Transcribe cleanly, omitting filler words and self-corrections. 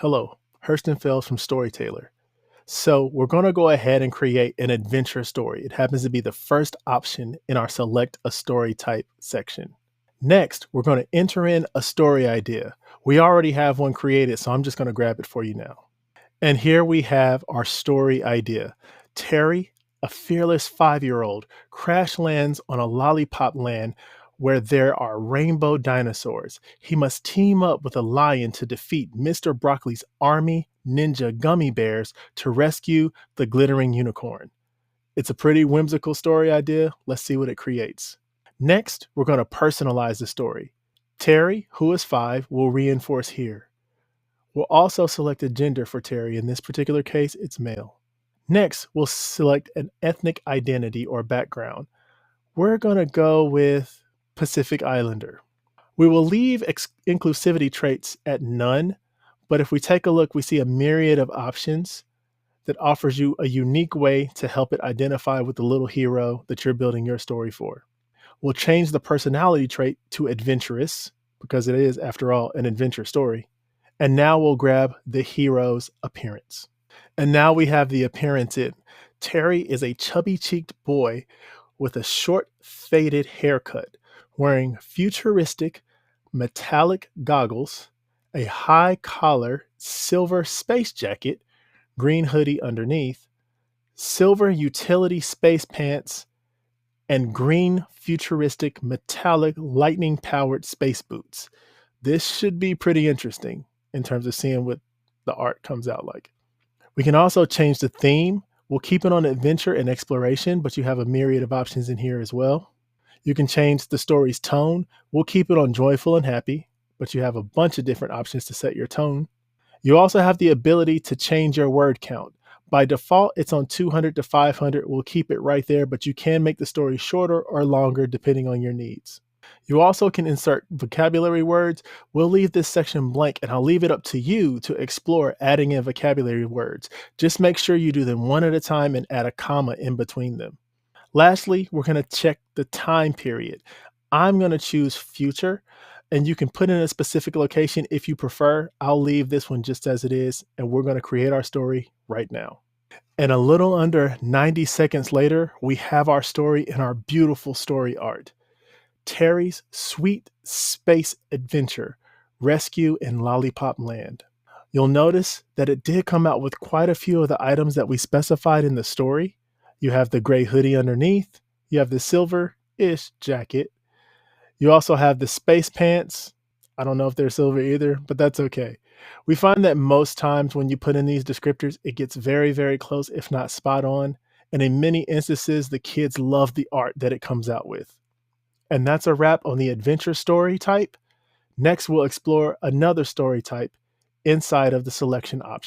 Hello, Hurston Fells from Storytailor. So we're going to go ahead and create an adventure story. It happens to be the first option in our select a story type section. Next, we're going to enter in a story idea. We already have one created, so I'm just going to grab it for you now. And here we have our story idea. Terry, a fearless 5-year-old, crash lands on a lollipop land where there are rainbow dinosaurs. He must team up with a lion to defeat Mr. Broccoli's army ninja gummy bears to rescue the glittering unicorn. It's a pretty whimsical story idea. Let's see what it creates. Next, we're going to personalize the story. Terry, who is 5, will reinforce here. We'll also select a gender for Terry. In this particular case, it's male. Next, we'll select an ethnic identity or background. We're going to go with Pacific Islander. We will leave inclusivity traits at none, but if we take a look, we see a myriad of options that offers you a unique way to help it identify with the little hero that you're building your story for. We'll change the personality trait to adventurous because it is, after all, an adventure story. And now we'll grab the hero's appearance. And now we have the appearance in. Terry is a chubby-cheeked boy with a short, faded haircut, wearing futuristic metallic goggles, a high collar silver space jacket, green hoodie underneath, silver utility space pants, and green futuristic metallic lightning-powered space boots. This should be pretty interesting in terms of seeing what the art comes out like. We can also change the theme. We'll keep it on adventure and exploration, but you have a myriad of options in here as well. You can change the story's tone. We'll keep it on joyful and happy, but you have a bunch of different options to set your tone. You also have the ability to change your word count. By default, it's on 200 to 500. We'll keep it right there, but you can make the story shorter or longer depending on your needs. You also can insert vocabulary words. We'll leave this section blank, and I'll leave it up to you to explore adding in vocabulary words. Just make sure you do them one at a time and add a comma in between them. Lastly, we're going to check the time period. I'm going to choose future, and you can put in a specific location if you prefer. I'll leave this one just as it is, and we're going to create our story right now. And a little under 90 seconds later, we have our story in our beautiful story art. Terry's Sweet Space Adventure, Rescue in Lollipop Land. You'll notice that it did come out with quite a few of the items that we specified in the story. You have the gray hoodie underneath. You have the silver-ish jacket. You also have the space pants. I don't know if they're silver either, but that's okay. We find that most times when you put in these descriptors, it gets very, very close, if not spot on. And in many instances, the kids love the art that it comes out with. And that's a wrap on the adventure story type. Next, we'll explore another story type inside of the selection option.